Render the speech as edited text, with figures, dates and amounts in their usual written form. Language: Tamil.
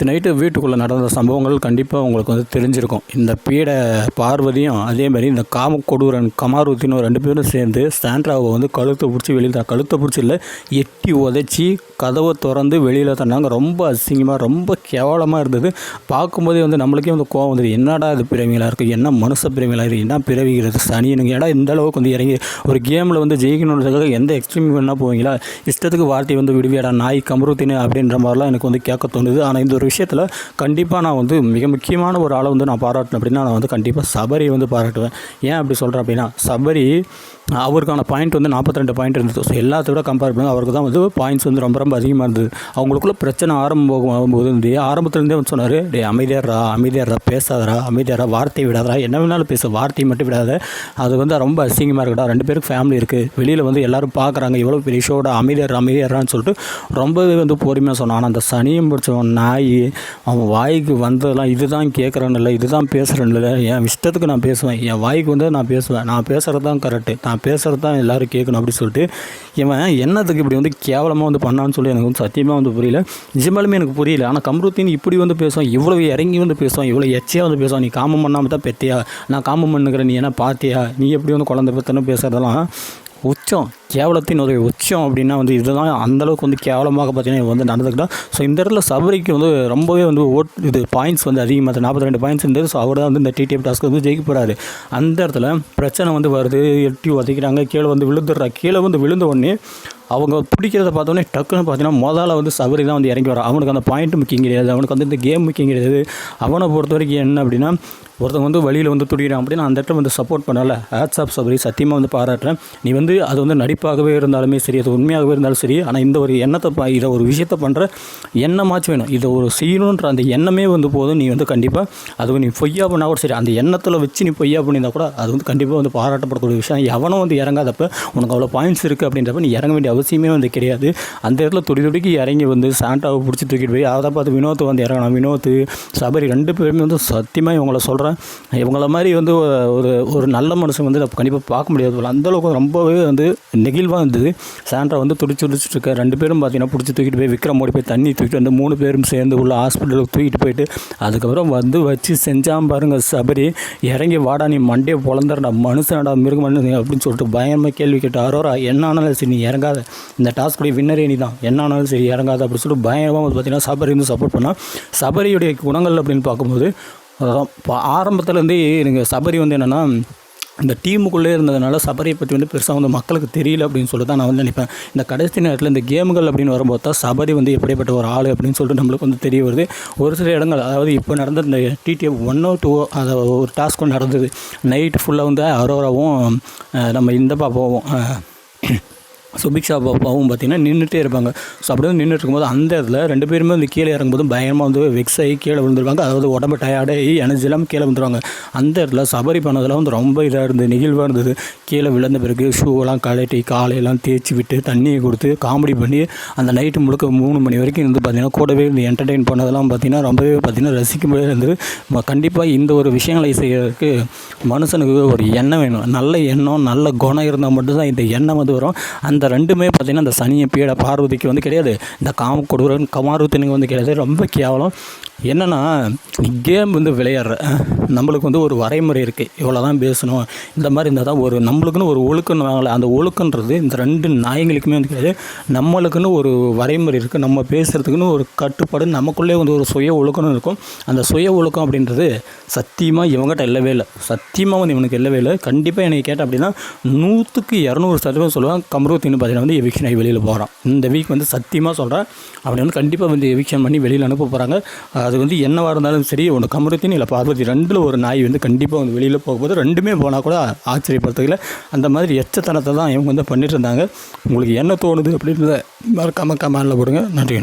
நைட்டு வீட்டுக்குள்ளே நடந்த சம்பவங்கள் கண்டிப்பாக உங்களுக்கு வந்து தெரிஞ்சிருக்கும். இந்த பீட பார்வதியும் அதேமாதிரி இந்த காமக்கொடூரன் கமாருத்தினும் 2 பேரும் சேர்ந்து சாண்ட்ராவை வந்து கழுத்தை பிடிச்சி வெளியில் கழுத்தை பிடிச்சி இல்லை எட்டி உதைச்சி கதவை திறந்து வெளியில் தந்தாங்க. ரொம்ப அசிங்கமாக ரொம்ப கேவலமாக இருந்தது. பார்க்கும்போதே வந்து நம்மளுக்கே வந்து கோவம் வந்துது. என்னடா இது பிறவிகளாக இருக்குது, என்ன மனுஷ பிறவிகளாக இருக்குது, என்ன பிறவிகிறது சனினுங்க. ஏன்னா இந்த அளவுக்கு வந்து இறங்கி ஒரு கேமில் வந்து ஜெயிக்கணுன்றதுக்காக எந்த எக்ஸ்ட்ரீம் வேணால் போவீங்களா, இஷ்டத்துக்கு வார்த்தை வந்து விடுவியாடா நாய் கமருத்தின்னு அப்படின்ற மாதிரிலாம் எனக்கு வந்து கேட்க தோணுது. ஆனால் இந்த ஒரு விஷயத்தில் கண்டிப்பாக நான் வந்து மிக முக்கியமான ஒரு ஆளை வந்து நான் பாராட்டினேன் அப்படின்னா நான் வந்து கண்டிப்பாக சபரியை வந்து பாராட்டுவேன். ஏன் அப்படி சொல்கிறேன் அப்படின்னா, சபரி அவருக்கான பாயிண்ட் வந்து 42 பாயிண்ட் இருந்தது. ஸோ எல்லாத்த விட கம்பேர் பண்ணி அவருக்கு தான் வந்து பாயிண்ட்ஸ் வந்து ரொம்ப ரொம்ப அதிகமாக இருந்தது. அவங்களுக்குள்ள பிரச்சனை ஆகும்போது வந்து ஆரம்பத்துலேருந்தே வந்து சொன்னார், டே அமைதியாரா பேசாதரா, அமைதியாரா வார்த்தை விடாதரா, என்ன வேணாலும் பேச வார்த்தையை மட்டும் விடாத, அது வந்து ரொம்ப அசிங்கமாக இருக்கடா, 2 பேருக்கு ஃபேமிலி இருக்குது, வெளியில் வந்து எல்லோரும் பார்க்குறாங்க, எவ்வளோ பெரிய ஷோட அமைதியாரான்னு சொல்லிட்டு ரொம்பவே வந்து பொறுமையாக சொன்னான். ஆனால் அந்த சனியம் பிடிச்சவன் நாய் அவன் வாய்க்கு வந்ததெல்லாம் இதுதான் கேட்குறேன்னு இதுதான் பேசுகிறேன்னு என் இஷ்டத்துக்கு நான் பேசுவேன், என் வாய்க்கு வந்து நான் பேசுவேன், நான் பேசுகிறது தான் கரெக்டு, நான் பேசுகிறது தான் எல்லோரும் கேட்கணும் அப்படின்னு சொல்லிட்டு இவன் என்னத்துக்கு இப்படி வந்து கேவலமாக வந்து பண்ணான்னு சொல்லி எனக்கு வந்து சத்தியமாக வந்து புரியல. நிஜமாலுமே எனக்கு புரியல. ஆனால் கமருத்தின் இப்படி வந்து பேசுவான், இவ்வளோ இறங்கி வந்து பேசுவான், இவ்வளோ எச்சையாக வந்து பேசுவான். நீ காமம் பண்ணாமல் தான் பெத்தியா, நான் காமம் பண்ணுக்கிறேன், நீ என்ன பார்த்தியா, நீ எப்படி வந்து குழந்தை பெற்றன்னு பேசுகிறதெல்லாம் உச்சம், கேவலத்தின் ஒரு உச்சம். அப்படின்னா வந்து இதுதான் அந்தளவுக்கு வந்து கேவலமாக பார்த்தீங்கன்னா வந்து நடந்துக்கிட்டான். ஸோ இந்த இடத்துல சபரிக்கு வந்து ரொம்பவே வந்து இது பாயிண்ட்ஸ் வந்து அதிகமாக 42 பாயிண்ட்ஸ் இருந்தது. ஸோ அவர் தான் வந்து இந்த டிடிஎஃப் டாஸ்க் வந்து ஜெயிக்க போகிறாரு. அந்த இடத்துல பிரச்சனை வந்து வருது, எட்டி உதைக்கிறாங்க, கீழே வந்து விழுந்துடுறா. கீழே வந்து விழுந்த உடனே அவங்க பிடிக்கிறத பார்த்தோன்னே டக்குன்னு பார்த்தீங்கன்னா முதல்ல வந்து சபரி தான் வந்து இறங்கி வரான். அவனுக்கு அந்த பாயிண்ட் முக்கியம் கிடையாது, அவனுக்கு வந்து இந்த கேம் முக்கியம் கிடையாது. அவனை பொறுத்த வரைக்கும் என்ன அப்படின்னா, ஒருத்தவங்க வந்து வழியில் வந்து துடிக்கிறான் அப்படின்னு அந்த இடத்துல வந்து சப்போர்ட் பண்ணல. ஹேட்ஸ் ஆஃப் சபரி, சத்தியமாக வந்து பாராட்டுறேன். நீ வந்து அது வந்து நடிப்பாகவே இருந்தாலுமே சரி, அது உண்மையாகவே இருந்தாலும் சரி, ஆனால் இந்த ஒரு எண்ணத்தை இதை ஒரு விஷயத்தை பண்ணுற எண்ணமாச்சும் வேணும். இதை ஒரு செய்யணுன்ற அந்த எண்ணமே வந்து போதும். நீ வந்து கண்டிப்பாக அது நீ பொய்யா பண்ணால் கூட சரி, அந்த எண்ணத்தில் வச்சு நீ பொய்யா பண்ணியிருந்தால் கூட அது வந்து கண்டிப்பாக வந்து பாராட்டப்படக்கூடிய விஷயம். எவனும் வந்து இறங்காதப்ப உனக்கு அவ்வளோ பாயிண்ட்ஸ் இருக்குது அப்படின்றப்ப நீ இறங்க வேண்டிய அவசியமே வந்து கிடையாது. அந்த இடத்துல துடிக்கு இறங்கி வந்து சாண்டாவை பிடிச்சி தூக்கிட்டு போய் அதை பார்த்து வினோத் வந்து இறங்கணும். வினோத் சபரி 2 பேருமே வந்து சத்தியமாக இவங்கள சொல்கிறேன், இவங்கள மாதிரி வந்து ஒரு நல்ல மனுஷன் வந்து கண்டிப்பாக பார்க்க முடியாது. அந்தளவுக்கு ரொம்பவே வந்து நெகிழ்வாக இருந்தது. சாண்ட்ரா வந்து துடிச்சுட்டு இருக்க 2 பேரும் பார்த்தீங்கன்னா பிடிச்சி தூக்கிட்டு போய் விக்ரம் ஓடி போய் தண்ணி தூக்கிட்டு வந்து 3 பேரும் சேர்ந்து உள்ள ஹாஸ்பிட்டலுக்கு தூக்கிட்டு போயிட்டு அதுக்கப்புறம் வந்து வச்சு செஞ்சான் பாருங்க. சபரி இறங்கி வாடா, நீ மண்டே பொழந்துடா, மனுஷனடா மிருகம் அப்படின்னு சொல்லிட்டு பயமாக கேள்வி கேட்டு அரோரா என்ன ஆனாலும் சரி நீ இறங்காத, இந்த டாஸ்க்குடைய வின்னரே நீ தான், என்ன ஆனாலும் சரி இறங்காத அப்படின்னு சொல்லிட்டு பயங்கரமாக வந்து பார்த்தீங்கன்னா சபரி வந்து சப்போர்ட் பண்ணால். சபரியுடைய குணங்கள் அப்படின்னு பார்க்கும்போது ஆரம்பத்துலேருந்தே எனக்கு சபரி வந்து என்னென்னா இந்த டீமுக்குள்ளே இருந்ததுனால சபரியை பற்றி வந்து பெருசாக வந்து மக்களுக்கு தெரியல அப்படின்னு சொல்லிட்டு தான் நான் வந்து நினைப்பேன். இந்த கடைசி நேரத்தில் இந்த கேமுகள் அப்படின்னு வரும்போது தான் சபரி வந்து எப்படிப்பட்ட ஒரு ஆள் அப்படின்னு சொல்லிட்டு நம்மளுக்கு வந்து தெரிய வருது. ஒரு சில இடங்கள், அதாவது இப்போ நடந்த இந்த டிடிஎஃப் 1 or 2 அதை ஒரு டாஸ்க்கும் நடந்தது. நைட்டு ஃபுல்லாக வந்து அரோராவும் நம்ம இந்த பாப்பாவும் சுபிக்ஷா பாப்பாவும் பார்த்திங்கன்னா நின்றுட்டே இருப்பாங்க. ஸோ அப்படி வந்து நின்றுட்டு இருக்கும்போது அந்த இடத்துல 2 பேருமே வந்து கீழே இறங்கும்போது பயங்கரமாக வந்து வெக்ஸ் ஆகி கீழே விழுந்துருவாங்க. அதாவது உடம்பு டயர்டாகி எனர்ஜி இல்லாமல் கீழே விழுந்துருவாங்க. அந்த இடத்துல சபரி பண்ணதெல்லாம் வந்து ரொம்ப இதாக இருந்தது, நெகிழ்வாக இருந்தது. கீழே விழுந்த பிறகு ஷூவெல்லாம் கழட்டி காலையெல்லாம் தேய்ச்சி விட்டு தண்ணியை கொடுத்து காமெடி பண்ணி அந்த நைட்டு முழுக்க 3 மணி வரைக்கும் இருந்து பார்த்திங்கன்னா கூடவே இந்த என்டர்டெயின் பண்ணதெல்லாம் பார்த்திங்கன்னா ரொம்பவே பார்த்திங்கன்னா ரசிக்கும்போதே இருந்தது. கண்டிப்பாக இந்த ஒரு விஷயங்களை செய்யறதுக்கு மனுஷனுக்கு ஒரு எண்ணம் வேணும். நல்ல எண்ணம் நல்ல குணம் இருந்தால் மட்டும்தான் இந்த எண்ணம் வந்து வரும். அந்த 2மே பார்த்திங்கன்னா இந்த சனியை பீட பார்வதிக்கு வந்து கிடையாது, இந்த காமக்கொடூரன் கமாருத்தினுக்கு வந்து கிடையாது. ரொம்ப கேவலம். என்னென்னா கேம் வந்து விளையாடுற நம்மளுக்கு வந்து ஒரு வரைமுறை இருக்குது, இவ்வளோ தான் பேசணும், இந்த மாதிரி இருந்தால் தான் ஒரு நம்மளுக்குன்னு ஒரு ஒழுக்கம். அந்த ஒழுக்கன்றது இந்த 2 நாயங்களுக்குமே வந்து கிடையாது. நம்மளுக்குன்னு ஒரு வரைமுறை இருக்குது, நம்ம பேசுகிறதுக்குன்னு ஒரு கட்டுப்பாடு, நமக்குள்ளே வந்து ஒரு சுய ஒழுக்கம்னு இருக்கும். அந்த சுய ஒழுக்கம் அப்படின்றது சத்தியமாக இவங்ககிட்ட இல்லவே இல்லை. சத்தியமாக வந்து இவனுக்கு இல்லவே இல்லை. கண்டிப்பாக எனக்கு கேட்டேன் அப்படின்னா 100க்கு 200% சொல்லுவான் கமருத்தின்னு பார்த்தீங்கன்னா வந்து எவிக்ஷன் ஆகி வெளியில் போகிறான். இந்த வீக் வந்து சத்தியமாக சொல்கிறேன், அப்படி வந்து கண்டிப்பாக வந்து எவிக்ஷன் பண்ணி வெளியில் அனுப்ப போகிறாங்க. அது வந்து என்னவாக இருந்தாலும் சரி, ஒன்று கமருத்தின் இல்லை பார்வதி 2ல் ஒரு நாய் வந்து கண்டிப்பாக வந்து வெளியில் போகும்போது 2மே போனால் கூட ஆச்சரியப்படுறதுல அந்த மாதிரி எச்சத்தனத்தை தான் இவங்க வந்து பண்ணிட்டு இருந்தாங்க. உங்களுக்கு என்ன தோணுது அப்படின்றத மறக்காமல் கமெண்டில் போடுங்க. நன்றி.